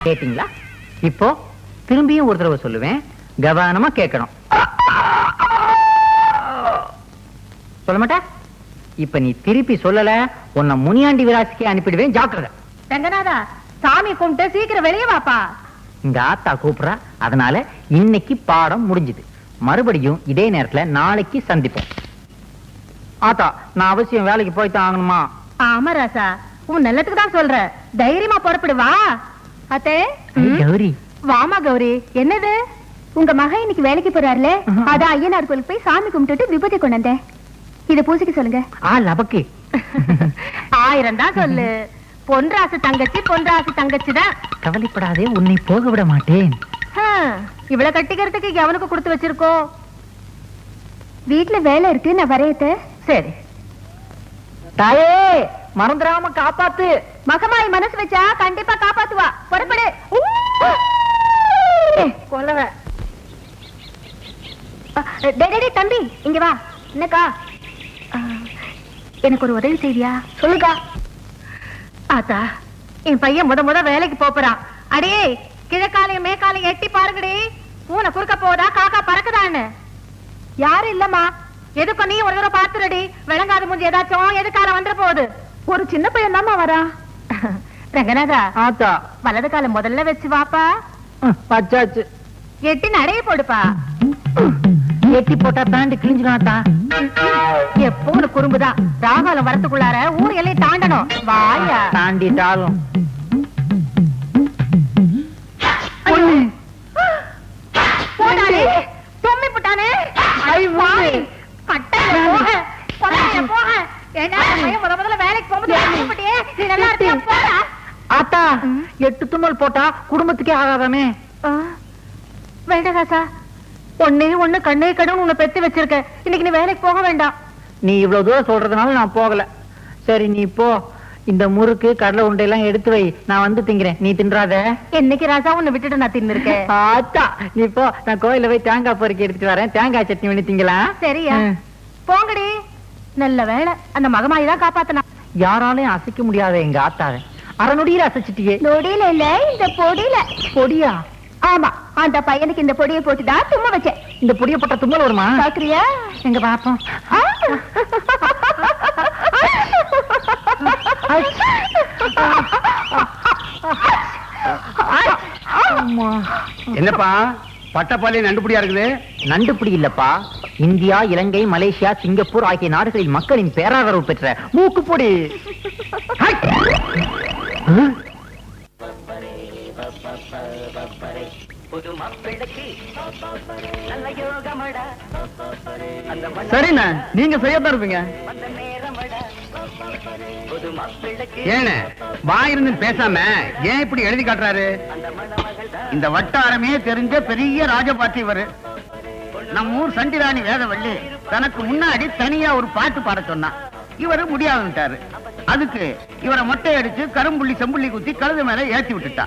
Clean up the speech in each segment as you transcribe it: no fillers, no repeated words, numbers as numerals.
கேட்டீங்களா? இப்போ திரும்பியும் ஒரு தடவை சொல்லுவேன், கவனமா கேட்கணும். சொல்ல மாட்டா? இப்ப நீ திருப்பி சொல்லல, உன்னை முனியாண்டி விராசிக்கு அனுப்பிடுவேன், ஜாக்கிரதை. ரங்கநாதா, சாமி கும்பிட்டு சீக்கிரம் வெளியே வாப்பா. இங்க ஆத்தா கூப்பிடுறா, அதனால இன்னைக்கு பாடம் முடிஞ்சுது. மறுபடியும் இதே நேரத்துல நாளைக்கு சந்திப்போம். ஆத்தா, நான் அவசியம் வேலைக்கு போய்தான் ஆகணுமா? ஆமா ராசா, உன் நல்லதுக்கு தான் சொல்ற. தைரியமா புறப்படு வா. அத்தே கௌரி, வாமா கௌரி. என்னது? உங்க மகன் இன்னைக்கு வேலைக்கு போறாருல, அதான் ஐயனார் கோயிலுக்கு போய் சாமி கும்பிட்டுட்டு விபூதி கொண்டு வந்தேன். இத பூசிக்க சொல்லுங்க. லபக்கு 1000 தான் சொல்லு. பொன்ராசு தங்கச்சி, பொன்ராசு தங்கச்சி தான். கவலைப்படாதே, உன்னை போக விட மாட்டேன். இவ்வளவு கட்டிக்கிறதுக்கு எவனுக்கு கொடுத்து வச்சிருக்கோம்? வீட்டுல வேலை இருக்கு, நான் வரையத்த. சரி தாயே, மறந்துடாம காப்பாத்து. மகமாய் மனசு வச்சா கண்டிப்பா காப்பாத்துவா. புறப்படு. கொல்லவ. தம்பி இங்க வா. என்னக்கா? எனக்கு ஒரு உதவி செய்வியா? சொல்லுக்கா. ஆத்தா, என் பையன் முத வேலைக்கு போறான். அடே, கிழக்காலையும் மேற்காலையும் எட்டி பாருங்கடி. பூனை குறுக்க போதா, காக்கா பறக்குதான்னு. யாரும் இல்லம்மா. எதுக்கு நீ ஒரு தடவை பாத்துறடி. விளங்காத முடிஞ்சு ஏதாச்சும் எதுக்கால வந்துட போகுது. ஒரு சின்ன பையன் தாமா வரா. ரங்கநாதா, ஆத்தா, வலது காலம் முதல்ல வச்சு வாப்பா. பச்சாச்சு. எட்டி நடைய போடுப்பா. எட்டி போட்டா தாண்டி கிழிஞ்சுனாத்தா. எப்போ ஒரு குறும்புதான். ராகாலம் வரத்துக்குள்ளார ஊர் எல்லையை தாண்டணும். வாயா. தாண்டிட்டாலும் போட்டானே, தும்மி போட்டானே. முதல்ல வேலைக்கு போகும்போது நல்லா இருக்கியா? போடா. ஆத்தா, 8 தும்மல் போட்டா குடும்பத்துக்கே ஆகாதாமே. வேண்டாம் ஒன்னே ஒண்ணு கண்ணே கடன் உன்னை பெத்து வச்சிருக்க. இன்னைக்கு நீ வேலைக்கு போக வேண்டாம். நீ இவ்வளவு தூரம் சொல்றதுனால நான் போகல. சரி, நீ போ. இந்த முறுக்கு கடலை உண்டையெல்லாம் எடுத்து வை, நான் வந்து திங்கிறேன். நீ தின்றாத. என்னைக்கு ராசா உன்னை விட்டுட்டு நான் தின்னு இருக்கேன். ஆத்தா, நீ போ. நான் கோயில போய் தேங்காய் பொறுக்கி எடுத்துட்டு வரேன். தேங்காய் சட்னி பண்ணி திங்கலாம். சரியா? போங்கடி. நல்ல வேலை, அந்த மகமாயி தான் காப்பாத்தனா. யாராலையும் அசைக்க முடியாத எங்க ஆத்தாவை அரை நொடியில அசைச்சிட்டியே. நொடியில இல்ல, இந்த பொடியில. பொடியா? ஆமா, அந்த பையனுக்கு இந்த பொடியை போட்டுதான் தும்ம வச்சேன். இந்த பொடியை போட்ட தும்மல் வருமா? பாக்குறியா? எங்க பாப்போம். என்னப்பா பட்டப்பாலையும் நண்டுபடியா இருக்குது? நண்டுபிடி இல்லப்பா, இந்தியா, இலங்கை, மலேசியா, சிங்கப்பூர் ஆகிய நாடுகளில் மக்களின் பேராதரவு பெற்ற மூக்குப்பொடி. சரிண்ணா, நீங்க செய்யத்தான் இருப்பீங்க. ஏன வாயிருந்து பேசாம ஏன் இப்படி எழுதி காட்டுறாரு? இந்த வட்டாரமே தெரிஞ்ச பெரிய ராஜபாட்டி இவரு. நம்ம ஊர் சண்டிராணி வேதவள்ளி தனக்கு முன்னாடி தனியா ஒரு பாட்டு பாட சொன்னா. இவரு முடியாதுட்டாரு. அதுக்கு இவரை மொட்டை அடிச்சு கரும்புள்ளி செம்புள்ளி குத்தி கழுது மேல ஏற்றி விட்டுட்டா.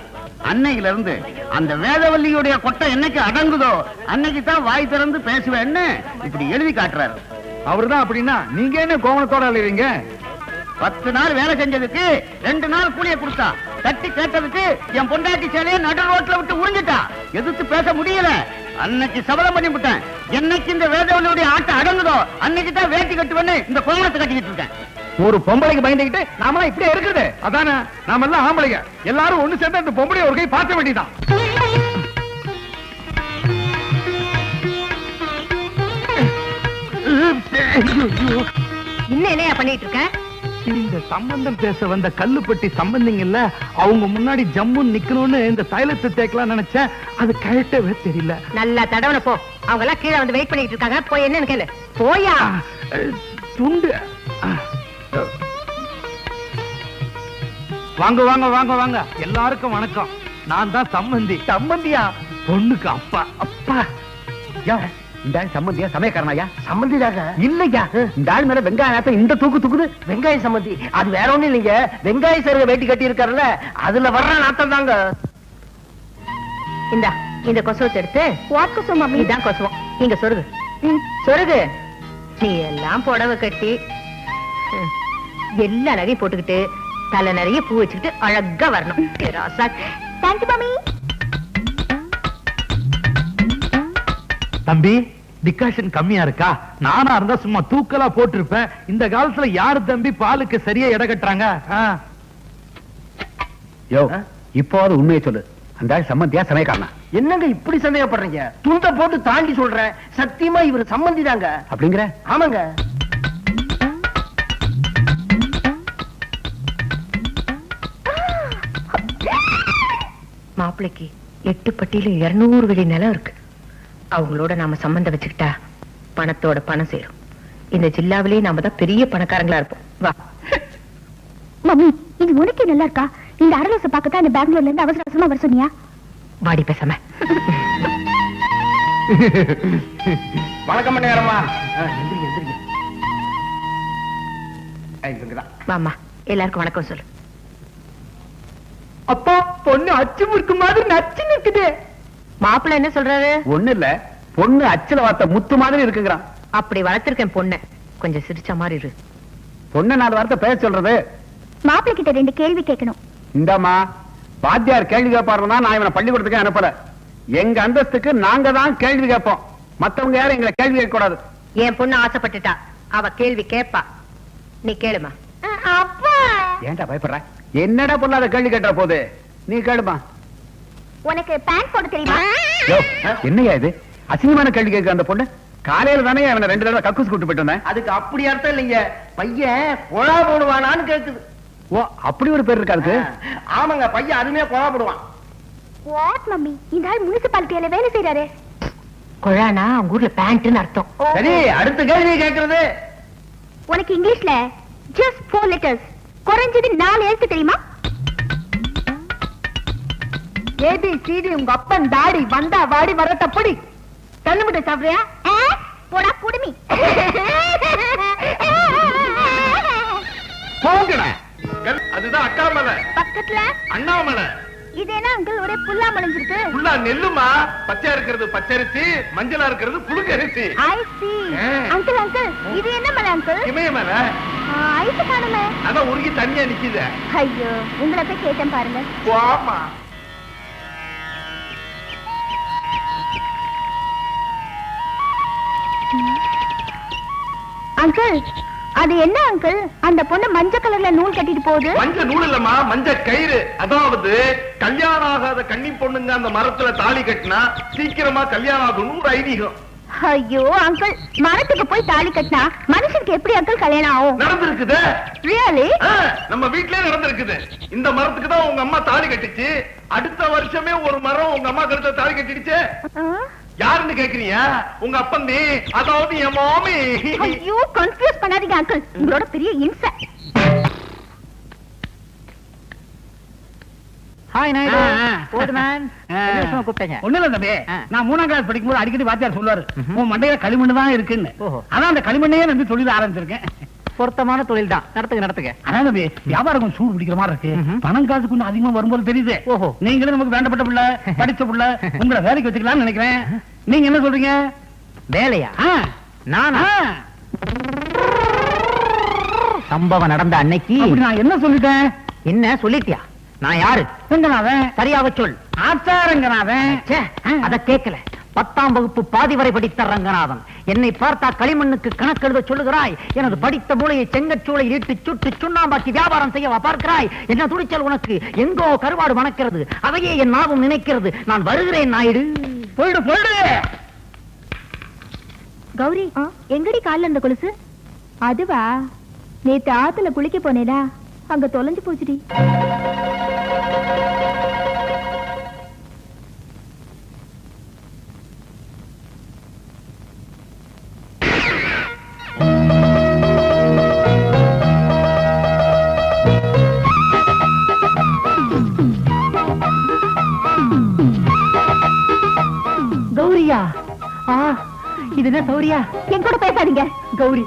அன்னையில இருந்து அந்த வேதவல்லியுடைய கொட்டை என்னைக்கு அடங்குதோ அன்னைக்கு தான் வாய் திறந்து பேசுவேன்னு இப்படி எழுதி காட்டுறாரு. அவருதான் அப்படின்னா நீங்க என்ன கோவணத்தோட அழுவீங்க? 10 நாள் வேலை செஞ்சதுக்கு 2 நாள் கூலிய கொடுத்தா. தட்டி கேட்டதுக்கு என் பொண்டாட்டி சேலையை நடு ரோட்ல விட்டு உறிஞ்சிட்டா. எதிர்த்து பேச முடியல. அன்னைக்கு சபலம் பண்ணி விட்டேன். என்னைக்கு இந்த வேதவல்லியுடைய ஆட்டம் அடங்குதோ அன்னைக்கு தான் வேட்டி கட்டுவேன்னு இந்த கோவணத்தை கட்டிக்கிட்டு இருக்கேன். ஒரு பொம்பளைக்கு பயந்துகிட்டு நாமெல்லாம் இப்படியே இருக்குது. அதானே, நாம எல்லாம் ஆம்பளைங்க. எல்லாரும் ஒண்ணு சேர்ந்து அந்த பொம்பளைய ஒரு கை பார்க்க வேண்டியதான். இன்னும் என்னையா பண்ணிட்டு இருக்க? இந்த சம்பந்தம் பேச வந்த கல்லுப்பட்டி சம்பந்திங்கல்ல, அவங்க முன்னாடி ஜம்முன்னு நிக்கணும்னு இந்த தைலத்தை தேக்கலாம் நினைச்சேன். அது கழட்டவே தெரியல. நல்லா தடவன போ. அவங்க எல்லாம் கீழே வந்து வெயிட் பண்ணிட்டு இருக்காங்க. போய் என்னன்னு கேளு. போயா. துண்டு. வாங்க வாங்க வாங்க வாங்க, எல்லாருக்கும் வணக்கம். நான் தான் சம்பந்தி. சம்பந்தியா? பொண்ணுக்கு அப்பா. அப்பா, இந்த சம்பந்தியா சமயக்காரனாயா? சம்பந்தியாக இல்லையா, இந்த ஆள் மேல வெங்காயத்தை இந்த தூக்குது. வெங்காய சம்பந்தி. அது வேற ஒண்ணும் இல்லைங்க, வெங்காய சருக வேட்டி கட்டி இருக்காருல்ல, அதுல வர்ற நாத்தம் தாங்க. இந்தா, இந்த கொசுவத்தை எடுத்து. வாட் கொசு மம்மி? இதான் கொசுவம். இங்க சொருகு. சொருகு. நீ எல்லாம் புடவை கட்டி எல்லா நகையும் போட்டுக்கிட்டு தலை நிறைய பூ வச்சுக்கிட்டு அழகா வரணும். தேங்க்யூ மாமி. தம்பி டிகாஷன் கம்மியா இருக்கா? நானா இருந்தா சும்மா தூக்கலா போட்டிருப்பேன். இந்த காலத்துல யாரு தம்பி பாலுக்கு சரியா எடை கட்டுறாங்க? யோ இப்போது உண்மையை சொல்லு, அந்த ஆள் சம்மந்தியா சமயக்காரனா? என்னங்க இப்படி சந்தேகப்படுறீங்க? துண்ட போட்டு தாண்டி சொல்றேன், சத்தியமா இவர் சம்மந்திதாங்க. அப்படிங்கிற? ஆமாங்க. மாப்பிளைக்கு 8 பட்டியில 200 வெளி நிலம் இருக்கு. அவங்களோட நாம சம்பந்தம் வச்சுக்கிட்டா பணத்தோட பணம் சேரும். இந்த ஜில்லாவிலேயே நாம தான் பெரிய பணக்காரங்களா இருப்போம். வா மம்மி, இது உனக்கு நல்லா இருக்கா? இந்த அரலோச பார்க்கத்தான் இந்த பெங்களூர்ல இருந்து அவசர அவசரமா வர சொன்னியா? வாடி பேசாம. வணக்கம் நேரமா. வாமா, எல்லாருக்கும் வணக்கம் சொல்லு. அப்பா பொண்ணு அச்சு முறுக்கு மாதிரி நச்சு நிக்குது. மாப்பிள்ளை என்ன சொல்றாரு? ஒண்ணு இல்ல, பொண்ணு அச்சுல வார்த்தை முத்து மாதிரி இருக்குங்கிறான். அப்படி வளர்த்திருக்கேன் பொண்ணு, கொஞ்சம் சிரிச்ச மாதிரி இரு. பொண்ணு 4 வார்த்தை பேச சொல்றது. மாப்பிள்ளை கிட்ட 2 கேள்வி கேட்கணும். இந்தாமா, வாத்தியார் கேள்வி கேட்பாருன்னா நான் இவனை பள்ளிக்கூடத்துக்கு அனுப்பல. எங்க அந்தஸ்துக்கு நாங்க தான் கேள்வி கேட்போம், மத்தவங்க யாரும் எங்களை கேள்வி கேட்க கூடாது. என் பொண்ணு ஆசைப்பட்டுட்டா, அவ கேள்வி கேட்பா. நீ கேளுமா. அப்பா, ஏன்டா பயப்படுற? என்னடா பொண்ணாத கேள்வி கேட்ட போது? நீ கேளுமா. உனக்கு பேண்ட் போட தெரியுமா? யோ, என்னையா இது அசிங்கமான கேள்வி கேட்க அந்த பொண்ணு? காலையில தானே அவனை 2 தடவை கக்கூஸ் கூட்டு போயிட்டு வந்தேன். அதுக்கு அப்படி அர்த்தம் இல்லைங்க, பையன் கொழா போடுவானான்னு கேக்குது. ஓ, அப்படி ஒரு பேர் இருக்காது. ஆமாங்க, பையன் அதுமே கொழா போடுவான். வாட் மம்மி, இந்த ஆள் முனிசிபாலிட்டியில வேலை செய்யறாரு. கொழானா அவங்க ஊர்ல பேண்ட்னு அர்த்தம். சரி, அடுத்த கேள்வி கேட்கறது. உனக்கு இங்கிலீஷ்ல just 4 letters, குறைஞ்சது 4 எழுத்து தெரியுமா? ஏபி சிடி உங்க அப்பன் தாடி வந்தா வாடி வரட்ட பொடி. தண்ணி முட்டை சாப்பிடுறியா? போடா குடுமி. அதுதான் அக்கா மலை, பக்கத்துல அண்ணாமலை. இது என்ன அங்கிள் ஒரே புல்லா மலைஞ்சிருக்கு? ஃபுல்லா நெல்லுமா, பச்சையா இருக்கிறது பச்சரிசி, மஞ்சளா இருக்கிறது புழுக்கரிசி. I see. அங்கிள் அங்கிள், இது என்ன மலை அங்கிள்? இமயமலை, ஐஸ் காணுமே. அதான் உருகி தண்ணியா நிக்குது. ஐயோ, உங்களை போய் கேட்டேன் பாருங்க. வாமா. அங்கிள், அது என்ன அங்கிள்? அந்த பொண்ணு மஞ்சள் கலர்ல நூல் கட்டிட்டு போகுது. மஞ்ச நூல் இல்லம்மா, மஞ்ச கயிறு. அதாவது கல்யாணம் ஆகாத கன்னி பொண்ணுங்க அந்த மரத்துல தாலி கட்டினா சீக்கிரமா கல்யாணம் ஆகணும் ஒரு ஐதீகம். ஐயோ அங்கிள், மரத்துக்கு போய் தாலி கட்டினா மனுஷனுக்கு எப்படி அங்கிள் கல்யாணம் ஆகும்? நடந்திருக்குது. ரியலி? நம்ம வீட்லயே நடந்திருக்குது. இந்த மரத்துக்கு தான் உங்க அம்மா தாலி கட்டிச்சு. அடுத்த வருஷமே ஒரு மரம் உங்க அம்மா கழுத்துல தாலி கட்டிடுச்சு. யாருன்னு கேக்குறீங்க? உங்க அப்பன் நீ, அதாவது என் மாமி. ஐயோ, கன்ஃபியூஸ் பண்ணாதீங்க அங்கிள், உங்களோட பெரிய இன்சை. ஹாய் நாயுடு. ஓல்ட் மேன், கூப்பிட்டேங்க. ஒண்ணு இல்ல தம்பி, நான் 3ஆம் கிளாஸ் படிக்கும்போது அடிக்கடி வாத்தியார் சொல்லுவாரு, உன் மண்டையில களிமண்ணு தான் இருக்குன்னு. ஓஹோ. அதான் அந்த களிமண்ணையே வந்து தொழில் ஆரம்பிச்சிருக்கேன். பொருத்தமான தொழில் தான், நடத்துங்க. அதான் தம்பி, வியாபாரம் கொஞ்சம் சூடு பிடிக்கிற மாதிரி இருக்கு. பணம் காசு கொஞ்சம் அதிகமா வரும்போது தெரியுது. ஓஹோ. நீங்களும் நமக்கு வேண்டப்பட்ட புள்ள, படிச்ச புள்ள, உங்களை வேலைக்கு வச்சுக்கலாம்னு நினைக்கிறேன். நீங்க என்ன சொல்றீங்க? வேலையா? ஆ, நானா? சம்பவம் நடந்த அன்னைக்கு அப்படி நான் என்ன சொல்லிட்டேன்? என்ன சொல்லிட்டியா? நான் யாரு? ரங்கநாதன். சரியாக சொல். ஆச்சாரங்கநாதன். ச்சே, அத கேட்கல. 10ஆம் வகுப்பு பாதி வரை படித்த ரங்கநாதன். என்னை பார்த்தா களிமண்ணுக்கு கணக்கெழுத சொல்லுகிறாய். எனது படித்த மூளையை செங்கச்சூளை இட்டு சுட்டு சுண்ணாம்பாக்கி வியாபாரம் செய்யவா பார்க்கிறாய்? என்ன துணிச்சல் உனக்கு? எங்கோ கருவாடு மணக்கிறது, அதையே என் நாவும் நினைக்கிறது. நான் வருகிறேன் நாயுடு. போயிடு போயிடு. கௌரி, எங்கடி கால்ல இருந்த கொலுசு? அதுவா, நேத்து ஆத்துல குளிக்க போனேடா, அங்க தொலைஞ்சு போச்சுடி. கௌரியா? இது என்ன சௌரியா? என் கூட பேசாதீங்க. கௌரி,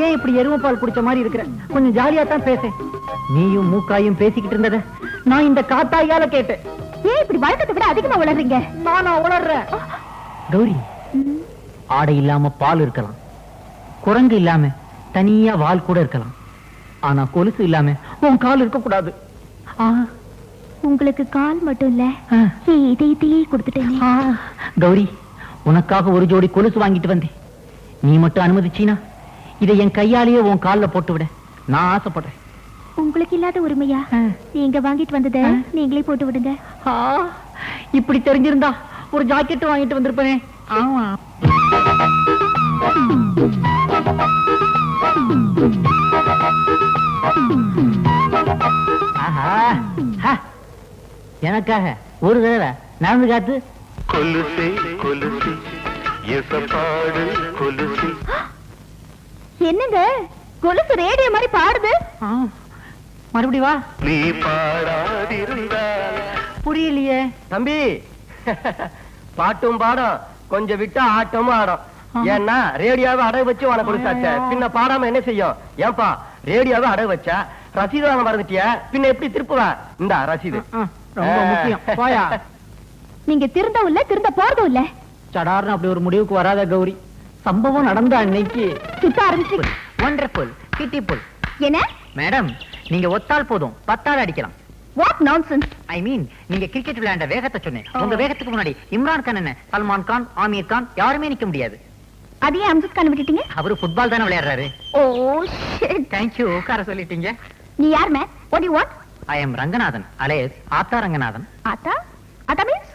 ஏன் இப்படி எருமை பால் குடிச்ச மாதிரி இருக்கிற? கொஞ்சம் ஜாலியா தான் பேச. நீயும் மூக்காயும் பேசிக்கிட்டு இருந்தத நான் இந்த காத்தாயால கேட்டேன். ஏன் இப்படி வழக்கத்தை விட அதிகமா உளறீங்க? நானா உளறேன்? கௌரி, ஆடை இல்லாம பால் இருக்கலாம், குரங்கு இல்லாம தனியா வால் கூட இருக்கலாம். ஆனா கொலுசு இல்லாம உன் கால் இருக்க கூடாது. உங்களுக்கு கால் மட்டும் இல்ல இதயத்தையே கொடுத்துட்டேனே. கௌரி, உனக்காக ஒரு ஜோடி கொலுசு வாங்கிட்டு வந்தேன். நீ மட்டும் அனுமதிச்சீனா இதை என் கையாலேயே உன் கால்ல போட்டு விட நான் ஆசைப்படுறேன். உங்களுக்கு இல்லாத உரிமையா? நீங்க வாங்கிட்டு வந்தத நீங்களே போட்டு விடுங்க. இப்படி தெரிஞ்சிருந்தா ஒரு ஜாக்கெட் வாங்கிட்டு வந்திருப்பேனே. ஆமா. எனக்காக ஒரு தடவை நடந்து காத்து. கொலுசே கொலுசே எசப்பாடு கொலுசே. என்னங்க கொலுசு ரேடியோ மாதிரி பாடுது? மறுபடி வா. நீ பாடாதிருந்தால் புரியலையே தம்பி. பாட்டும் பாடம், கொஞ்சம் விட்டா ஆட்டமும் ஆடும். ஏன்னா ரேடியோவை அடகு வச்சு உனக்கு கொடுத்தாச்ச, பின்ன பாடாம என்ன செய்யும்? ஏன்பா ரேடியோவை அடகு வச்சா ரசீது வாங்க மறந்துட்டிய, பின்ன எப்படி திருப்புவ? இந்த ரசீது ரொம்ப முக்கியம். போயா. நீங்க திருந்தவும் இல்ல திருந்த போறதும் இல்ல. சடார்னு அப்படி ஒரு முடிவுக்கு வராத கௌரி. சம்பவம் நடந்த அன்னைக்கு சுத்த ஆரம்பிச்சு. Wonderful, beautiful. என்ன மேடம், நீங்க ஒத்தால் போதும் 10 ஆள் அடிக்கலாம். What nonsense? ஐ மீன், நீங்க கிரிக்கெட் விளையாண்ட வேகத்தை சொன்னேன். உங்க வேகத்துக்கு முன்னாடி இம்ரான் கான் என்ன, சல்மான் கான், ஆமீர் கான் யாருமே நிக்க முடியாது. அதையே அம்ஜத் கான் விட்டுட்டீங்க? அவரு ஃபுட்பால் தானே விளையாடுறாரு. Oh shit. தேங்க்யூ, உட்கார சொல்லிட்டீங்க. நீ யார் man? What do you want? I am Ranganathan, alias Aatha Ranganathan. Aatha? Aatha means?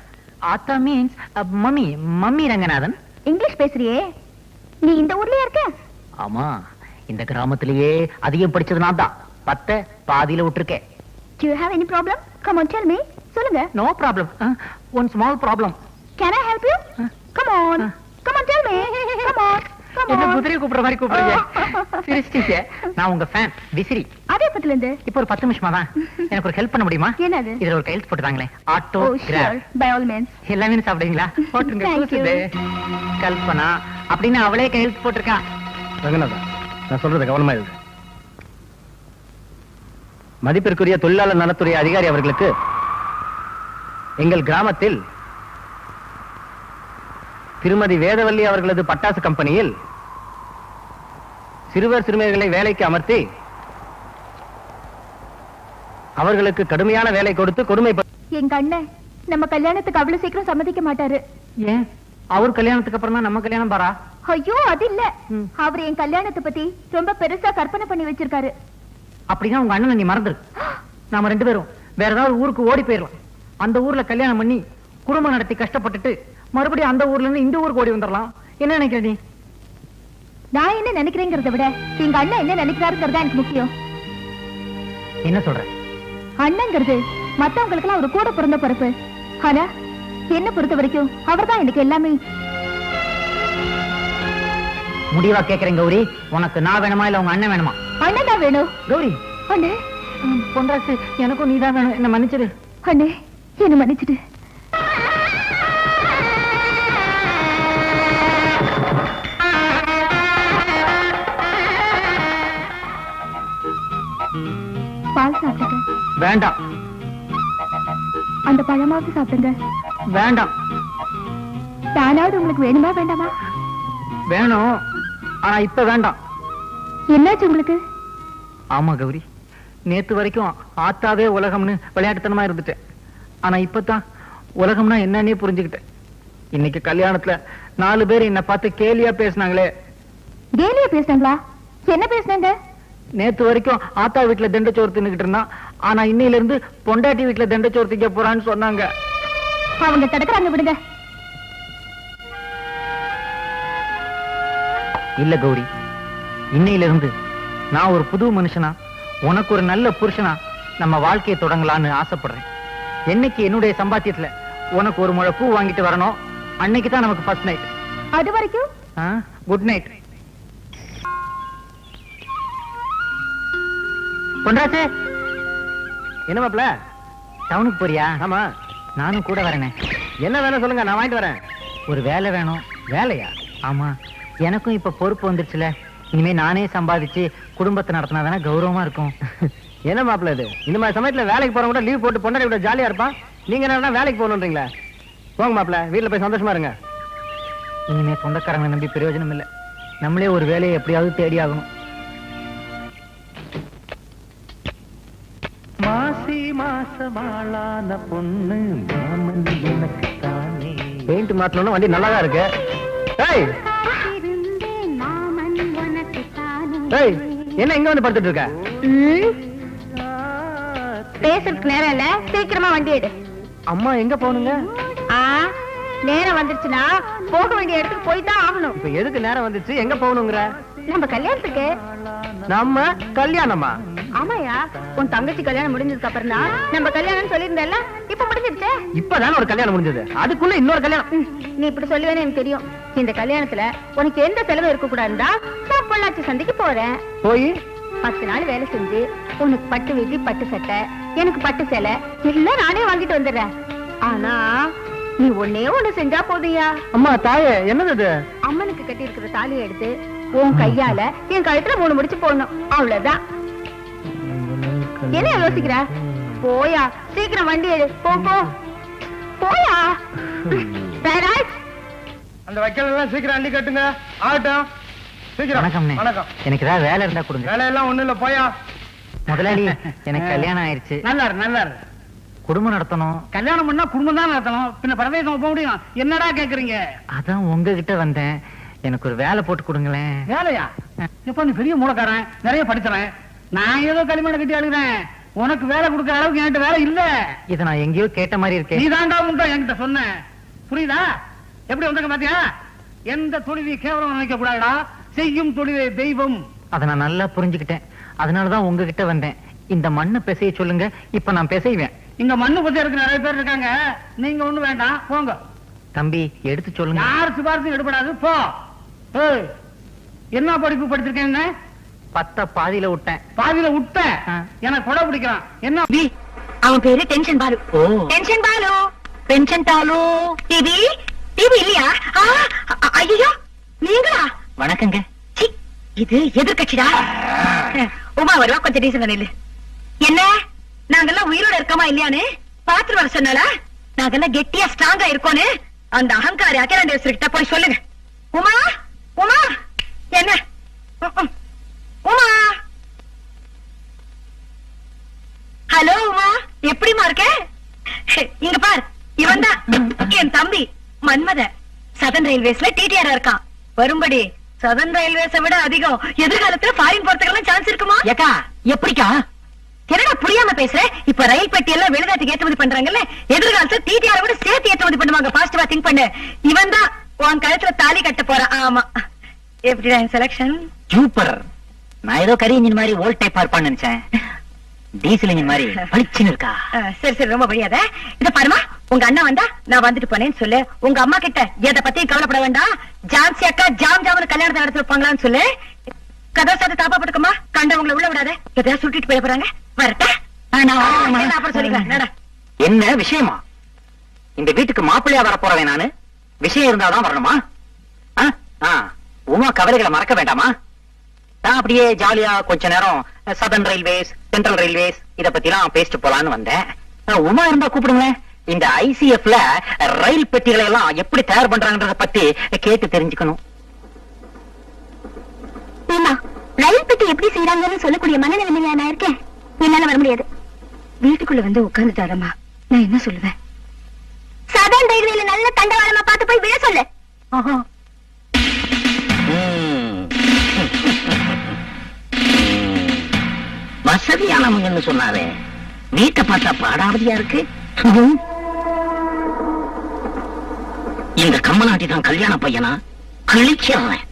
Aatha means mummy, mummy Ranganathan. English பேசுறியே. நீ இந்த ஊர்லயே இருக்க? ஆமா, இந்த கிராமத்திலேயே அதிகம் படிச்சது நான் தான். 10 பாதியில விட்டுருக்கேன். Do you have any problem? Come on, tell me. சொல்லுங்க. No problem. One small problem. Can I help you? Come on. Come on, tell me. Come on. Come என்ன on. குதிரை கூப்பிடுற மாதிரி கூப்பிடுறீங்க? சிரிச்சிட்டீங்க. நான் உங்க ஃபேன், விசிறி. அதே பத்தில இருந்து. இப்போ ஒரு 10 நிமிஷமா தான். எனக்கு ஒரு ஹெல்ப் பண்ண முடியுமா? என்னது? இதுல ஒரு கையெழுத்து போட்டுதாங்களே. Auto Oh, sure. Grab. By all means. எல்லாமே சாப்பிடுவீங்களா? போட்டுருங்க. Thank you. கூசுது. கல்பனா அப்படின்னு அவளே கையெழுத்து போட்டிருக்கா. ரங்கநாதன், நான் சொல்றத கவனமா இருக்கு. மதிப்பிற்குரிய தொழிலாளர் நலத்துறை அதிகாரி அவர்களுக்கு எங்கள் கிராமத்தில் திருமதி வேதவல்லி அவர்களது பட்டாசு கம்பெனியில் சிறுவர் சிறுமியர்களை வேலைக்கு அமர்த்தி அவர்களுக்கு கடுமையான வேலை கொடுத்து கொடுமை. எங்க அண்ணன் நம்ம கல்யாணத்துக்கு அவ்வளவு சீக்கிரம் சம்மதிக்க மாட்டாரு. ஏன்? அவர் கல்யாணத்துக்கு அப்புறம் தான் நம்ம கல்யாணம் பாரா? ஐயோ அது இல்ல. அவர் என் கல்யாணத்தை பத்தி ரொம்ப பெருசா கற்பனை பண்ணி வச்சிருக்காரு. அப்படின்னா உங்க அண்ணனை நீ மறந்துரு. நாம 2 பேரும் வேற ஏதாவது ஊருக்கு ஓடி போயிடலாம். அந்த ஊர்ல கல்யாணம் பண்ணி குடும்பம் நடத்தி கஷ்டப்பட்டுட்டு மறுபடியும் அந்த ஊர்ல இருந்து இந்த ஊருக்கு ஓடி வந்துடலாம். என்ன நினைக்கிற நீ? நான் என்ன நினைக்கிறேங்கிறத விட எங்க அண்ணன் என்ன நினைக்கிறாருங்கிறதா எனக்கு முக்கியம். என்ன சொல்ற? அண்ணங்கிறது மத்தவங்களுக்கு எல்லாம் ஒரு கூட பிறந்த பொறுப்பு. ஆனா என்ன பொறுத்த வரைக்கும் அவர்தான் எனக்கு எல்லாமே. முடிவா கேக்குறேன் கௌரி, உனக்கு நான் வேணுமா இல்ல உங்க அண்ணன் வேணுமா? அண்ணன் தான் வேணும். கௌரி, அண்ணே பொன்ராசு, எனக்கும் நீதான் வேணும். என்ன மன்னிச்சிரு. அண்ணே, என்ன மன்னிச்சிடு. பால் சாப்பிடுங்க. வேண்டாம். அந்த பழமாவது சாப்பிடுங்க. வேண்டாம். தானாவது உங்களுக்கு வேணுமா வேண்டாமா? வேணும், ஆனா இப்ப வேண்டாம். என்னாச்சு உங்களுக்கு? ஆமா கௌரி, நேத்து வரைக்கும் ஆத்தாவே உலகம்னு விளையாட்டுத்தனமா இருந்துட்டேன். ஆனா இப்பதான் உலகம்னா என்னன்னே புரிஞ்சுக்கிட்டேன். இன்னைக்கு கல்யாணத்துல 4 பேர் என்ன பார்த்து கேலியா பேசினாங்களே. கேலியா பேசினாங்களா? என்ன பேசினாங்க? நேத்து வரைக்கும் ஆத்தா வீட்டுல தண்டச்சோறு தின்னுகிட்டு இருந்தான், ஆனா இன்னையில இருந்து பொண்டாட்டி வீட்டுல தண்டச்சோறு திங்க போறான்னு சொன்னாங்க. அவங்க தடுக்கிறாங்க, விடுங்க. இல்ல கௌரி, இன்னையில இருந்து நான் ஒரு புது மனுஷனா, உனக்கு ஒரு நல்ல புருஷனா நம்ம வாழ்க்கையை தொடங்கலான்னு ஆசைப்படுறேன். என்னைக்கு என்னுடைய சம்பாத்தியத்துல உனக்கு ஒரு முழை பூ வாங்கிட்டு வரணும், அன்னைக்கு தான் நமக்கு ஃபர்ஸ்ட் நைட். அது வரைக்கும் குட் நைட். பொன்ராசே, என்ன மாப்ள, டவுனுக்கு போறியா? ஆமா. நானும் கூட வரேனே. என்ன வேணும் சொல்லுங்க, நான் வாங்கிட்டு வரேன். ஒரு வேலை வேணும். வேலையா? ஆமா, எனக்கும் இப்ப பொறுப்பு வந்துருச்சுல. இனிமே நானே சம்பாதிச்சு குடும்பத்தை நடத்தினாதானே கௌரவமா இருக்கும். என்ன மாப்பிள்ள இது? இந்த மாதிரி சமயத்துல வேலைக்கு போறவங்க கூட லீவ் போட்டு பொண்டாட்டி விட ஜாலியா இருப்பான். நீங்க என்ன வேலைக்கு போகணுன்றீங்களா? போங்க மாப்பிள்ள, வீட்டுல போய் சந்தோஷமா இருங்க. இனிமே சொந்தக்காரங்களை நம்பி பிரயோஜனம் இல்லை. நம்மளே ஒரு வேலையை எப்படியாவது தேடி ஆகணும். மாசி மாசம் மணவாளான பொண்ணு மாமன் எனக்கு தானே. பெயிண்ட் மாத்தணும்னா வண்டி நல்லா தான் இருக்கு. ஏய் ஏய், என்ன இங்க வந்து படுத்துட்டு இருக்க? பேசுறதுக்கு நேரம் இல்ல, சீக்கிரமா வண்டி எடு. அம்மா எங்க போகணுங்க? நேரம் வந்துருச்சுன்னா போக வேண்டிய இடத்துக்கு போய் தான் ஆகணும். இப்ப எதுக்கு நேரம் வந்துச்சு, எங்க போகணுங்கிற? நம்ம கல்யாணத்துக்கு. நம்ம கல்யாணமா? ஆமாயா, உன் தங்கச்சி கல்யாணம் முடிஞ்சதுக்கு அப்புறம் தான் நம்ம கல்யாணம் சொல்லியிருந்தேல்ல, இப்ப முடிஞ்சிருச்சே. இப்பதானே ஒரு கல்யாணம் முடிஞ்சது, அதுக்குள்ள இன்னொரு கல்யாணம்? நீ இப்படி சொல்லுவேன்னு எனக்கு தெரியும். இந்த கல்யாணத்துல உனக்கு எந்த செலவு இருக்க கூடாதுன்னா நான் பொள்ளாச்சி சந்தைக்கு போறேன். போய் 10 நாள் வேலை செஞ்சு உனக்கு பட்டு வேட்டி, பட்டு சட்டை, எனக்கு பட்டு சேலை எல்லாம் நானே வாங்கிட்டு வந்துடுறேன். ஆனா நீ ஒண்ணே ஒண்ணு செஞ்சா போதுயா. அம்மா தாயே, என்னது இது? அம்மனுக்கு கட்டி இருக்கிற தாலியை எடுத்து உன் கையால என் கழுத்துல 3 முடிச்சு போடணும், அவ்வளவுதான். என்ன யோசிக்கிற? போயா, சீக்கிரம் வண்டி எடு. போ போ போயா. பேராஜ், அந்த வைக்கல் எல்லாம் சீக்கிரம் அள்ளி கட்டுங்க. ஆகட்டும், சீக்கிரம். வணக்கம்ண்ணே. வணக்கம். எனக்கு ஏதாவது வேலை இருந்தா கொடுங்க. வேலையெல்லாம் ஒண்ணும் இல்ல, போயா. முதலாளி, எனக்கு கல்யாணம் ஆயிருச்சு. நல்லா குடும்பம் நடத்தணும். கல்யாணம் பண்ணா குடும்பம் தான் நடத்தணும், பின்ன பிரதேசம் போக முடியும். என்னடா கேக்குறீங்க? அதான் உங்ககிட்ட வந்தேன். எனக்கு ஒரு வேலை போட்டு கொடுங்களேன். வேலையா? இப்ப நீ பெரிய மூலக்காரன், நிறைய படிக்கிறேன். நான் ஏதோ களிமண்ணை கட்டி அழுகிறேன். உனக்கு வேலை கொடுக்கற அளவுக்கு என்கிட்ட வேலை இல்ல. இதை நான் எங்கேயோ கேட்ட மாதிரி நீ இருக்கேன். தாண்டா முண்டா என்கிட்ட சொன்ன. புரியுதா? எப்படி வந்தாங்க பாத்தியா? எந்த தொழிலை கேவலம் நினைக்க கூடாதுடா, செய்யும் தொழிலே தெய்வம். அதை நான் நல்லா புரிஞ்சுக்கிட்டேன். அதனாலதான் உங்ககிட்ட வந்தேன். இந்த மண்ணை பிசைய சொல்லுங்க, இப்ப நான் பிசைவேன். இங்க மண்ணு பத்தி இருக்கு, நிறைய பேர் இருக்காங்க. நீங்க ஒண்ணு வேண்டாம், போங்க. தம்பி, எடுத்து சொல்லுங்க. யார் சிபாரிசும் எடுபடாது, போ. ஏய், என்ன படிப்பு படிச்சிருக்கேன்னு? 10 பாதியில விட்டேன். பாதியில விட்ட எனக்கு கொடை பிடிக்கிறான். என்ன? அவன் பேரு டென்ஷன் பாலு. ஓ, tension Balu, tension Balu. TV TV இல்லையா? ஐயோ, நீங்களா? வணக்கங்க. சி, இது எதிர்கட்சிடா. உமா வருவா, கொஞ்சம் டீசன் நில்லு. என்ன, நாங்கெல்லாம் உயிரோட இருக்கோமா இல்லையான்னு பாத்து வர சொன்னாலா? நாங்கெல்லாம் கெட்டியா ஸ்ட்ராங்கா இருக்கோன்னு அந்த அகங்காரி அகிலாண்டேஸ்வரி கிட்ட போய் சொல்லுங்க. உமா, உமா, என்ன? உமா, ஹலோ உமா, எப்படிமா இருக்க? இங்க பார், இவன் தான் என் தம்பி மன்மத. சதன் ரயில்வேஸ்ல டிடிஆர் இருக்கான். வரும்படி. சதன் ரயில்வேஸை விட அதிகம் எதிர்காலத்துல ஃபாரின் போறதுக்கெல்லாம் சான்ஸ் இருக்குமா? ஏக்கா, எப்படிக்கா? என்னடா புரியாம பேசுற? இப்ப ரயில் பெட்டி எல்லாம் வெளிநாட்டுக்கு ஏற்றுமதி பண்றாங்கல்ல, எதிர்காலத்துல டிடிஆர் விட சேர்த்து ஏற்றுமதி பண்ணுவாங்க. பாசிட்டிவா திங்க் பண்ணு. இவன் தான் உன் கழுத்துல தாலி கட்ட போறான். ஆமா, எப்படிடா செலக்ஷன்? சூப்பர். நான் ஏதோ கரி இன்ஜின் மாதிரி ஓல்ட் டைப்பா இருப்பான்னு நினைச்சேன். டீசல் இன்ஜின் மாதிரி பளிச்சுன்னு இருக்கா. சரி சரி, ரொம்ப படியாத. இத பாருமா, உங்க அண்ணா வந்தா நான் வந்துட்டு போனேன்னு சொல்லு. உங்க அம்மா கிட்ட எதை பத்தி கவலைப்பட வேண்டாம். ஜான்சி அக்கா ஜாம் ஜாமனு கல்யாணத்தை நடத்திருப்பாங்களான்னு சொல்லு. கதவை சாத்து தாப்பா பட்டுக்குமா, கண்டவங்களை உள்ள விடாத. எதையா சுட்டிட்டு போய் போறாங்க. வரட்டா? அப்புறம் சொல்லிக்கலாம். நட. என்ன விஷயமா? இந்த வீட்டுக்கு மாப்பிள்ளையா வர போறேன் நானு. விஷயம் இருந்தாதான் வரணுமா? உமா கவலைகளை மறக்க வேண்டாமா? நான் அப்படியே ஜாலியா கொஞ்ச நேரம் சதர்ன் ரயில்வேஸ், சென்ட்ரல் ரயில்வேஸ் இத பத்தி எல்லாம் பேசிட்டு போலான்னு வந்தேன். உமா இருந்தா கூப்பிடுங்களேன். இந்த ஐசிஎஃப்ல ரயில் பெட்டிகளை எல்லாம் எப்படி தயார் பண்றாங்கன்றத பத்தி கேட்டு தெரிஞ்சுக்கணும். ரயில் பெட்டி எப்படி செய்யறாங்கன்னு சொல்லக்கூடிய மனநிலைமையில நான் இருக்கேன். என்னால வர முடியாது. வீட்டுக்குள்ள வந்து உட்கார்ந்துட்டாரம்மா, நான் என்ன சொல்லுவேன்? சதன் ரயில்வேல நல்ல தண்டவாளமா பார்த்து போய் விழ சொல்லு. வசதியானவங்கன்னு சொன்னாரே, வீட்டை பார்த்தா பாடாவதியா இருக்கு. இந்த கம்மநாட்டி தான் கல்யாண பையனா? கிழிச்சிடுறேன்.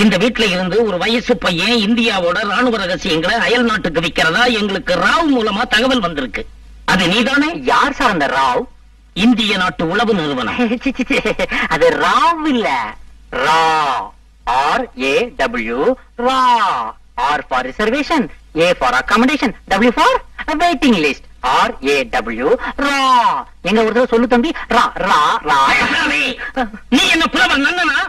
இந்த வீட்டுல இருந்து ஒரு வயசு பையன் இந்தியாவோட ராணுவ ரகசியங்களை அயல் நாட்டுக்கு விக்கிறதா எங்களுக்கு ராவ் மூலமா தகவல் வந்திருக்கு. அது நீதானே? யார் சார் அந்த ராவ்? இந்திய நாட்டு உளவு நிறுவனம். அது ராவ் இல்ல, ரா. RAW, raw. R for reservation, A for accommodation, W for waiting list. RAW, ரா. எங்க ஒரு தடவை சொல்லு தம்பி. ரா ரா ரா. நீ என்ன புலவர் நன்னனா?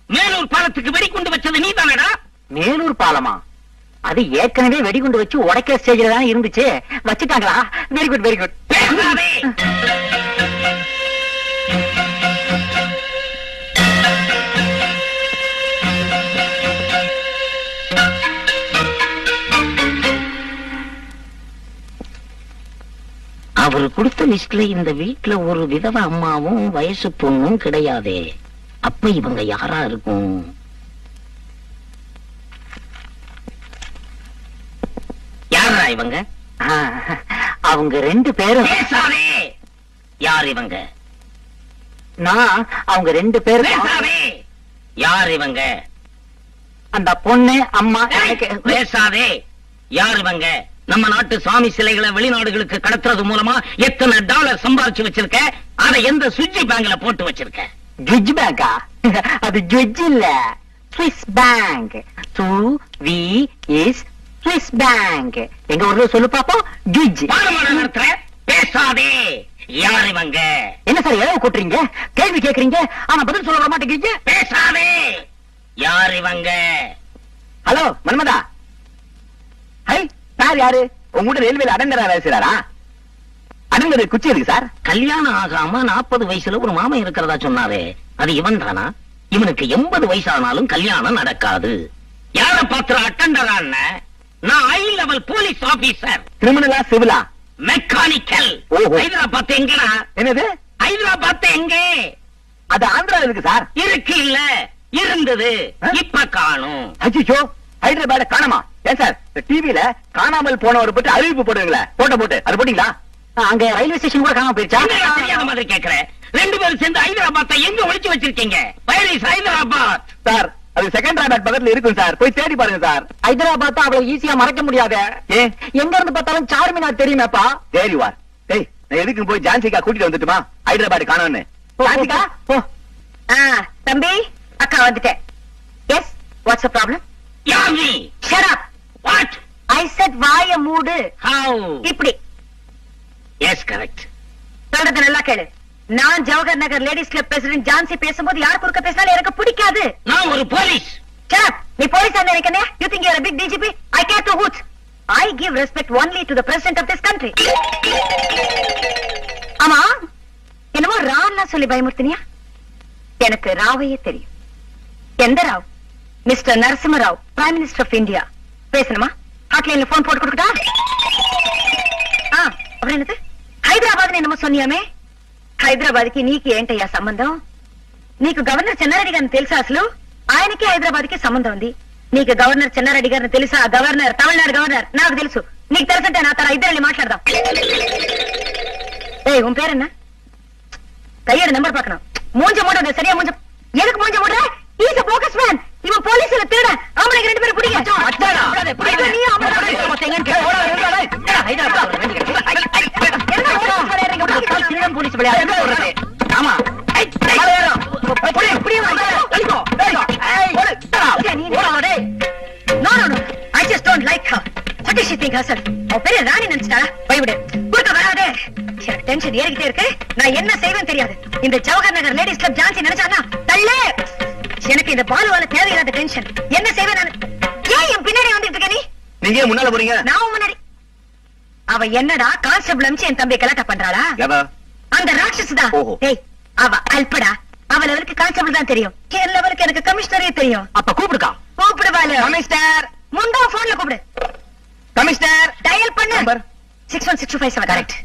மேலூர் பாலத்துக்கு வெடிகுண்டு வச்சது நீ தானடா? மேலூர் பாலமா? அது ஏற்கனவே வெடிகுண்டு வச்சு உடைக்கிற ஸ்டேஜ்ல தான் இருந்துச்சு. வச்சுட்டாங்களா? Very good very good. அவரு கொடுத்த லிஸ்ட்ல இந்த வீட்ல ஒரு விதவ அம்மாவும் வயசு பொண்ணும் கிடையாதே. அப்ப இவங்க யாரா இருக்கும்? யாரா இவங்க? அவங்க 2 பேரும் பேசாதே. யார் இவங்க? நான் அவங்க 2 பேரும் பேசாதே. யார் இவங்க? அந்த பொண்ணு அம்மா எனக்கு பேசாதே. யார் இவங்க? நம்ம நாட்டு சாமி சிலைகளை வெளிநாடுகளுக்கு கடத்துறது மூலமா எத்தனை டாலர் சம்பாரிச்சு வச்சிருக்க? அதை எந்த சுவிட்ச் பேங்க்ல போட்டு வச்சிருக்க? ஜுஜ் பேங்கா? அது ஜுஜ் இல்ல, ஸ்விஸ் பேங்க். Swiss bank. எங்க ஊர்ல சொல்லு பாப்போம், ஜுஜ். பாடமான நடத்துற. பேசாதே. யார் இவங்க? என்ன சார் எழவு கூட்டுறீங்க? கேள்வி கேக்குறீங்க ஆனா பதில் சொல்ல வர மாட்டேங்கிறீங்க. பேசாதே. யார் இவங்க? ஹலோ மன்மதா. ஹை, சார் யாரு? உங்க கூட ரயில்வேல அடங்கரா வேலை செய்றாரா? அடங்கரு குச்சி இருக்கு சார். கல்யாணம் ஆகாம 40 வயசுல ஒரு மாமன் இருக்கிறதா சொன்னாரே, அது இவன் தானா? இவனுக்கு 80 வயசானாலும் கல்யாணம் நடக்காது. யார பாத்திர அட்டண்டரான? நான் ஹை லெவல் போலீஸ் ஆபீசர். கிரிமினலா சிவிலா? மெக்கானிக்கல். ஓஹோ. ஹைதராபாத் எங்கடா? என்னது? ஹைதராபாத் எங்கே? அது ஆந்திரால இருக்கு சார். இருக்கு இல்ல, இருந்தது, இப்ப காணும். அச்சோ, ஹைதராபாத் காணமா? ஏன் சார் டிவில காணாமல் போனவர் பற்றி அறிவிப்பு போடுவீங்களா? போட்டோ போட்டு அது போட்டீங்களா? அங்க ரயில்வே ஸ்டேஷன் கூட காணாம போயிருச்சா? என்னடா தெரியாத மாதிரி கேக்குறேன். 2 பேரும் சேர்ந்து ஹைதராபாத்தை எங்க ஒளிச்சு வச்சிருக்கீங்க? Where is Hyderabad? சார் அது செகண்டராபாத் பக்கத்துல இருக்கும் சார், போய் தேடி பாருங்க சார். ஹைதராபாத் அவ்வளவு ஈஸியா மறக்க முடியாது. ஏன்? எங்க இருந்து பார்த்தாலும் சார்மினார் தெரியுமேப்பா. தேடி வார். டேய், நான் எதுக்கு போய் ஜான்சிகா கூட்டிட்டு வந்துட்டுமா? ஹைதராபாத் காணோன்னு. ஜான்சிகா ஓ, தம்பி, அக்கா வந்துட்டேன். Yes, what's the problem? யார் நீ? Shut up. What? I said வாய மூடு. How? இப்படி Yes, correct. சொல்றது நல்லா கேளு. நான் Jawahar Nagar ladies club president Jhansi பேசும்போது யார் குறுக்க பேசினாலும் எனக்கு பிடிக்காது. நான் ஒரு போலீஸ். Shut up. நீ போலீஸ் ஆன நினைக்கனே? You think you are a big DGP? I care to hoots. I give respect only to the president of this country. ஆமா, என்னமோ ராவ்னா சொல்லி பயமுறுத்தினியா? எனக்கு ராவையே தெரியும். எந்த Rao? Mister Narasimha Rao, prime minister of India. பேசணுமா? ஹாட்லைன்ல போன் போட்டு கொடுக்கட்டா? அப்புறம் என்னது? హైదరాబాద్ என்னமో சொன்னியாமே? హైదరాబాద్కి నీకు ఏంటయ్యా సంబంధం? నీకు గవర్నర్ చెన్నారెడ్డి గారిని తెలుసా? అసలు ఆయనకి హైదరాబాద్కి సంబంధం ఉంది. నీకు గవర్నర్ చెన్నారెడ్డి గారిని తెలుసా? Governor, Tamil Nadu governor. నాకు తెలుసు. నీకు తెలుసంటే నా తర ఇద్దరు వెళ్ళి మాట్లాడదాం. ஏய், உன் பேர் என்ன? கையோட நம்பர் பார்க்கணும். மூஞ்ச மூடுறது சரியா? மூஞ்ச எதுக்கு மூஞ்ச மூடுற? Is a bogus man. இவன் போலீஸ்ல திருட. ஆம்பளைங்க 2 பேரும் பிடிங்க. அச்சாடா. ஐயோ, நீ ஆம்பளை. போலீஸ் விளையாடு சொல்றது. ஆமா. No, I just don't like her. What does she think herself? அவ பெரிய ராணி நினைச்சிட்டா? பயவிடு. குறுக்க வராதே. எனக்கு டென்ஷன் ஏறிக்கிட்டே இருக்கு. நான் என்ன செய்வேன்னு தெரியாது. இந்த ஜவஹர் நகர் லேடிஸ் கிளப் ஜான்சி நினைச்சானா தள்ளே. எனக்கு இந்த பாலுவால தேவையில்லாத டென்ஷன். என்ன செய்வேன் நான்? ஏன் என் பின்னாடி வந்துட்டு இருக்க நீ? நீங்க ஏன் முன்னால போறீங்க? நான் முன்னாடி. அவ என்னடா கான்ஸ்டபிள் அமிச்சு என் தம்பி கலாட்டா பண்றாளா? அந்த ராட்சஸ் தான். ஓஹோ. டேய், அவ அல்படா. அவ லெவலுக்கு கான்ஸ்டபிள் தான் தெரியும். என் லெவலுக்கு எனக்கு கமிஷனரே தெரியும். அப்ப கூப்பிடுக்கா. கூப்பிடுவாளு. கமிஷனர், முண்டா போன்ல கூப்பிடு. கமிஷனர் டயல் பண்ணு. Number 61627 correct.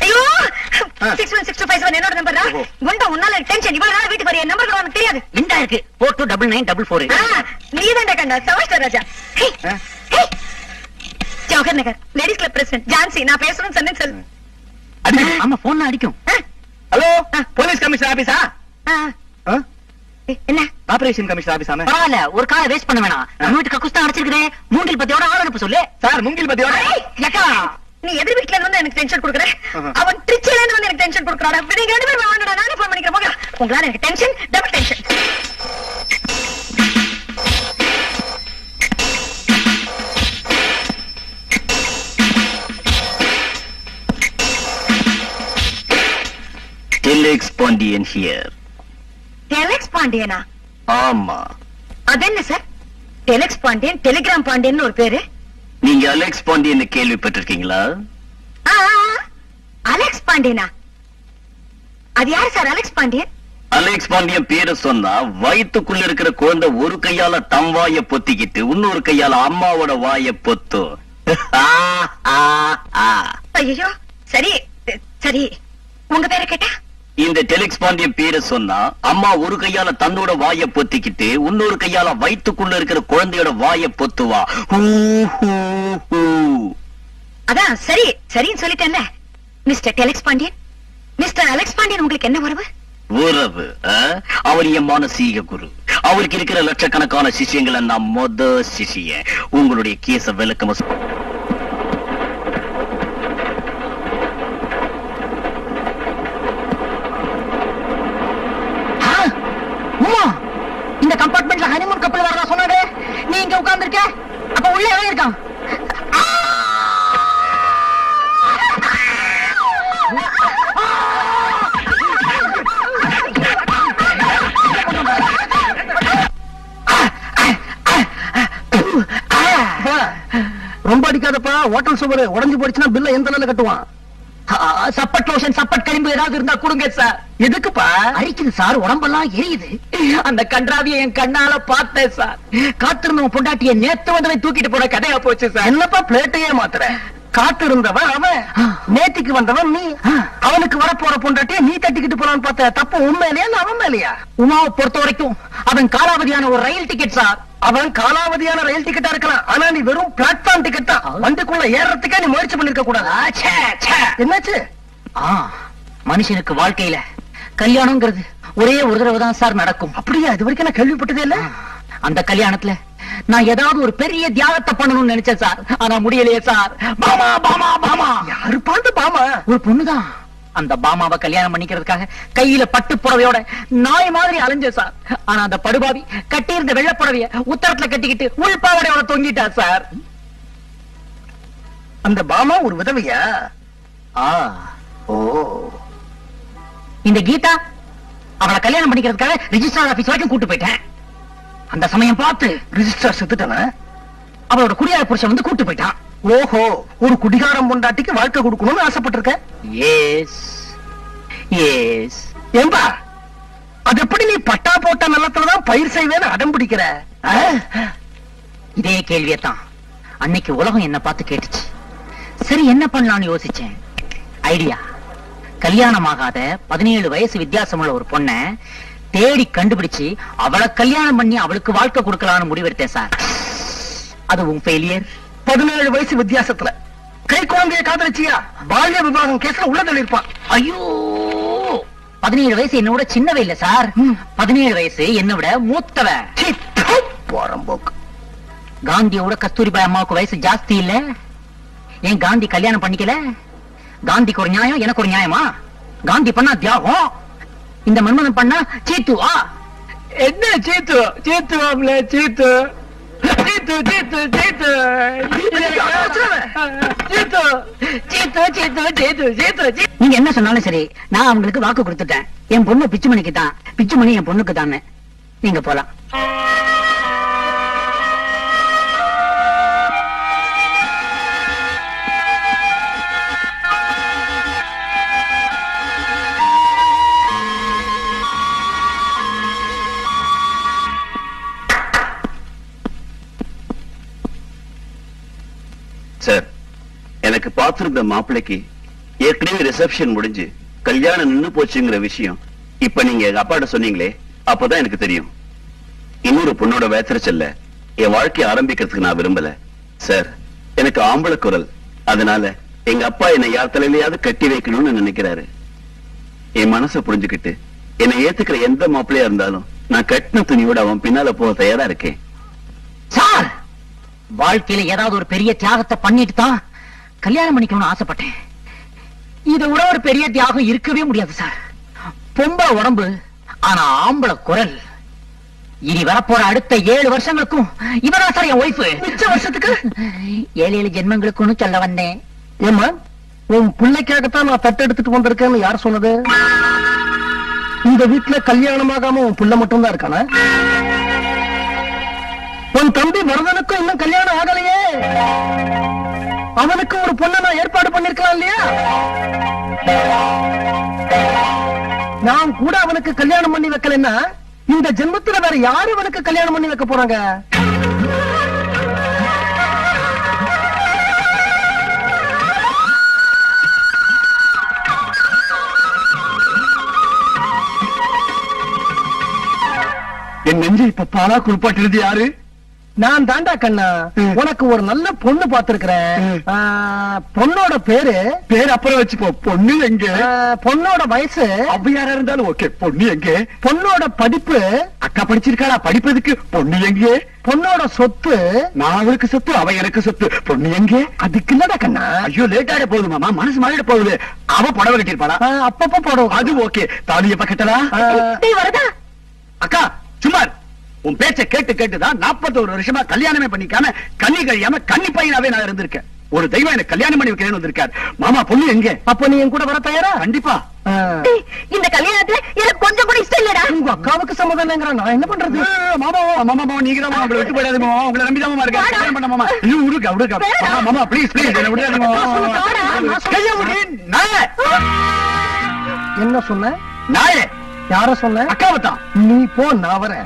ஐயோ, 61627 என்னோட நம்பர் தான். ஓஹோ. முண்டா, உன்னால டென்ஷன். இவ்வளவு நாள் வீட்டுக்கு வர என் நம்பர் உனக்கு தெரியாது. இந்த இருக்கு 429944. நீதான்டா கண்ணா, சமஸ்டர் ராஜா. Hey, hey. Jawahar Nagar ladies club president Jhansi, நான் பேசணும்னு சொன்னேன் சொல்லு. ஆமா, போன் அடிக்கும். ஹலோ, போலீஸ் கமிஷனர் ஆபீஸா? என்ன ஆபரேஷன் கமிஷனர் ஆபீஸாமே? பரவாயில்ல, ஒரு காலை வேஸ்ட் பண்ண வேணாம். நம்ம வீட்டு கக்குஸ்தான் அடைச்சிருக்கிறே. மூங்கில் பத்தியோட ஆள் அனுப்ப சொல்லு. சார் மூங்கில் பத்தியோட. ஏக்கா, நீ எதிர் வீட்ல இருந்து எனக்கு டென்ஷன் கொடுக்குற. அவன் திருச்சியில இருந்து வந்து எனக்கு டென்ஷன் கொடுக்குறாடா. நீங்க 2 பேரும் வாங்கடா, நானே போன் பண்ணிக்கிறேன். போங்க. உங்களால எனக்கு tension, double tension. Telex Pandian here. Telex பாண்டியனா? ஆமா. அது என்ன sir? Telex Pandian, telegram Pandian ஒரு பேரு. நீங்க அலெக்ஸ் பாண்டியன் கேள்விப்பட்டிருக்கீங்களா? அலெக்ஸ் பாண்டியனா? அது யார் sir Alex Pandian? Alex Pandian பேரை சொன்னா வயித்துக்குள்ள இருக்கிற குழந்தை ஒரு கையால தம் வாய பொத்திக்கிட்டு இன்னொரு கையால அம்மாவோட வாய பொத்தும். ஐயோ, சரி சரி, உங்க பேரை கேட்டா? இந்த டெலிக்ஸ் பாண்டியன் பேரை சொன்னா அம்மா ஒரு கையால தன்னோட வாயை பொத்திக்கிட்டு இன்னொரு கையால வயிற்றுக்குள்ள இருக்கிற குழந்தையோட வாயை பொத்துவா. Who, who, who. அதான் சரி சரின்னு சொல்லிட்டேன்ல. Mister telex Pandian, mister Alex Pandian உங்களுக்கு என்ன உறவு? உறவு? அவர் என் மானசீக குரு. அவருக்கு இருக்கிற லட்சக்கணக்கான சிஷியங்களை நான் மொத சிஷிய. உங்களுடைய கேஸ விளக்கமா இந்த கம்பார்ட்மெண்ட்ல ஹனிமூன் கப்பல் வரதா சொன்னாரு. நீ இங்க உட்கார்ந்திருக்க, அப்ப உள்ள எவன் இருக்கான்? ரொம்ப அடிக்காதப்பா, ஹோட்டல் சுவர் உடைஞ்சு போயிடுச்சுன்னா பில்ல எந்த நாள்ல கட்டுவான்? சப்பட் லோஷன், சப்பட் கரிம்பு ஏதாவது இருந்தா கொடுங்க சார். எதுக்குப்பா? அரிக்குது சார், உடம்பெல்லாம் எரியுது. அந்த கன்றாவிய என் கண்ணால பார்த்தேன் சார். காத்திருந்தவன் பொண்டாட்டிய நேத்து வந்தவன் தூக்கிட்டு போன கதையா போச்சு சார். என்னப்பா பிளேட்டையே மாத்துற? காத்து இருந்தவன் அவன், நேத்திக்கு வந்தவன் நீ. அவனுக்கு வர போற பொண்டாட்டிய நீ தட்டிக்கிட்டு போறான்னு பார்த்த. தப்பு உன் மேலையா அவன் மேலையா? உமாவை பொறுத்த வரைக்கும் அவன் காலாவதியான ஒரு ரயில் டிக்கெட் சார். அவன் காலாவதியான ரயில் டிக்கெட்டா இருக்கலாம், ஆனா நீ வெறும் பிளாட்ஃபார்ம் டிக்கெட் தான். வண்டிக்குள்ள ஏறதுக்கே நீ முயற்சி பண்ணிருக்க கூடாது. என்னாச்சு? மனுஷனுக்கு வாழ்க்கையில கல்யாணம்ங்கிறது ஒரே ஒரு தடவை தான் சார் நடக்கும். அப்படியா? இது வரைக்கும் நான் கேள்விப்பட்டதே இல்ல. அந்த கல்யாணத்துல நான் ஏதாவது ஒரு பெரிய தியாகத்தை பண்ணணும்னு நினைச்சேன் சார், ஆனா முடியலையே சார். பாமா பாமா பாமா. யாரு பாண்டு பாமா? ஒரு பொண்ணுதான். அந்த பாமாவை கல்யாணம் பண்ணிக்கிறதுக்காக கையில பட்டு புடவையோட நாய் மாதிரி அலைஞ்ச சார். ஆனா அந்த படுபாவி கட்டியிருந்த வெள்ளை புடவைய உத்தரத்துல கட்டிக்கிட்டு உள்பாவடையோட தொங்கிட்டா சார். அந்த பாமா ஒரு விதவையா? ஓ. இந்த கீதா அவளை கல்யாணம் பண்ணிக்கிறதுக்காக ரிஜிஸ்டர் ஆபீஸ் வரைக்கும் கூட்டு போயிட்டேன். அந்த சமயம் பார்த்து ரிஜிஸ்டர் செத்துட்டான? அவளோட குடியார புருஷன் வந்து கூட்டு போயிட்டான். ஓஹோ, ஒரு குடிகாரம் பொண்டாட்டிக்கு வாழ்க்கை கொடுக்கணும்னு ஆசைப்பட்டிருக்க? S S. ஏம்பா, அது எப்படி நீ பட்டா போட்ட நிலத்துலதான் பயிர் செய்வேன்னு அடம் பிடிக்கிற? இதே கேள்வியத்தான் அன்னைக்கு உலகம் என்ன பார்த்து கேட்டுச்சு. சரி என்ன பண்ணலாம்னு யோசிச்சேன். ஐடியா, கல்யாணமாகாத 17 வயசு வித்தியாசமுள்ள ஒரு பொண்ண தேடி கண்டுபிடிச்சு அவளை கல்யாணம் பண்ணி அவளுக்கு வாழ்க்கை கொடுக்கலாம்னு முடிவெடுத்தேன் சார். அதுவும் ஃபெயிலியர். 17 வயசு வித்தியாசத்துல கை குழந்தைய காதலிச்சியா? பால்ய விவாகம் கேஸ்ல உள்ள தள்ளிருப்பான். ஐயோ, 17 வயசு என்னோட சின்னவ இல்ல சார். 17 வயசு என்னை விட மூத்தவ. போறம்போக்கு. காந்தியோட கஸ்தூரிபாய் அம்மாவுக்கு வயசு ஜாஸ்தி இல்ல. ஏன் காந்தி கல்யாணம் பண்ணிக்கல? காந்திக்கு ஒரு நியாயம், எனக்கு ஒரு நியாயமா? காந்தி பண்ணா தியாகம், இந்த மன்மதன் பண்ணா சீத்துவா? என்ன சீத்து? சீத்துவாம்ல சீத்து. சீத்து சீத்து சீத்து சீத்து சீத்து சீத்து சீத்து. நீங்க என்ன சொன்னாலும் சரி, நான் அவங்களுக்கு வாக்கு கொடுத்துட்டேன். என் பொண்ணு பிச்சுமணிக்கு தான், பிச்சுமணி என் பொண்ணுக்கு தானே. நீங்க போலாம். சார், எனக்கு பார்த்திருந்த மாப்பிள்ளைக்கு ஏற்கனவே ரிசப்ஷன் முடிஞ்சு கல்யாணம் நின்னு போச்சுங்கிற விஷயம் இப்ப நீங்க எங்க அப்பாட்ட சொன்னீங்களே, அப்பதான் எனக்கு தெரியும். இன்னொரு பொண்ணோட வேத்திரச்சல்ல என் வாழ்க்கையை ஆரம்பிக்கிறதுக்கு நான் விரும்பல சார். எனக்கு ஆம்பளை குரல், அதனால எங்க அப்பா என்னை யார் தலையிலையாவது கட்டி வைக்கணும்னு நினைக்கிறாரு. என் மனசை புரிஞ்சுக்கிட்டு என்னை ஏத்துக்கிற எந்த மாப்பிள்ளையா இருந்தாலும் நான் கட்டின துணியோட அவன் பின்னால போக தயாரா இருக்கேன். சார், வாழ்க்கையில ஏதாவது ஒரு பெரிய தியாகத்தை பண்ணிட்டு தான் கல்யாணம் பண்ணிக்கணும்னு ஆசைப்பட்டேன். இதை விட ஒரு பெரிய தியாகம் இருக்கவே முடியாது சார். பொம்பளை உடம்பு, ஆனா ஆம்பளை குரல். இனி வரப்போற அடுத்த 7 வருஷங்களுக்கும் இவரா சார் என் ஒய்ஃப். மிச்ச வருஷத்துக்கு 7 ஜென்மங்களுக்குன்னு சொல்ல வந்தேன். ஏமா, உன் பிள்ளைக்காகத்தான் நான் தட்டு எடுத்துட்டு வந்திருக்கேன்னு யார் சொன்னது? இந்த வீட்டுல கல்யாணமாகாம உன் பிள்ளை மட்டும் தான் இருக்கானா? உன் தம்பி வரதனுக்கும் இன்னும் கல்யாணம் ஆகலையே. அவனுக்கு ஒரு பொண்ணை நான் ஏற்பாடு பண்ணிருக்கலாம் இல்லையா? நான் கூட அவனுக்கு கல்யாணம் பண்ணி வைக்கலன்னா இந்த ஜென்மத்துல வேற யாரு அவனுக்கு கல்யாணம் பண்ணி வைக்க போறாங்க? இப்ப பாலா குளிப்பாட்டுறது யாரு? நான் தாண்டா கண்ணா உனக்கு ஒரு நல்ல பொண்ணு பாத்துருக்கிறேன். பொண்ணோட பேரு பேர் அப்புறம் வச்சுக்கோ. பொண்ணு எங்க? பொண்ணோட வயசு அப்ப யாரா இருந்தாலும் ஓகே. பொண்ணு எங்க? பொண்ணோட படிப்பு அக்கா படிச்சிருக்காளா? படிப்பதுக்கு பொண்ணு எங்க? பொண்ணோட சொத்து நான் அவளுக்கு சொத்து, அவ எனக்கு சொத்து. பொண்ணு எங்க? அதுக்கு இல்லடா கண்ணா. ஐயோ லேட் ஆயிட போகுது மாமா, மனசு மாறிட போகுது. அவ புடவை கட்டிருப்பாளா? அப்பப்ப போடும். அது ஓகே. தாலிய பக்கட்டலா? வரதா அக்கா சும்மா உன் பேச்ச கேட்டு கேட்டுதான் 41 வருஷமா கல்யாணமே பண்ணிக்காம கண்ணி கழியாம கன்னி பையனாவே நான் இருந்திருக்கேன். ஒரு தெய்வம் எனக்கு கல்யாணம் பண்ணி வைக்கிறேன்னு வந்திருக்காரு. மாமா பொண்ணு எங்க? அப்ப நீ என் கூட வர தயாரா? கண்டிப்பா. இந்த கல்யாணத்துல எனக்கு கொஞ்சம் கூட இஷ்டம் இல்லடா. உங்க அக்காவுக்கு சம்மதம் நான் என்ன பண்றது? மாமா மாமா நீங்க தான் உங்களை விட்டு போயிடாது மாமா. உங்களை நம்பி தான் மாமா இருக்கேன். கல்யாணம் பண்ண மாமா. ஐயோ உருக்கா உருக்கா மாமா ப்ளீஸ் ப்ளீஸ் என்ன விடாதீங்க மாமா. கைய விடு நாயே. என்ன சொன்ன? நாயே யார சொன்ன? அக்காவை தான். நீ போ, நான் வரேன்.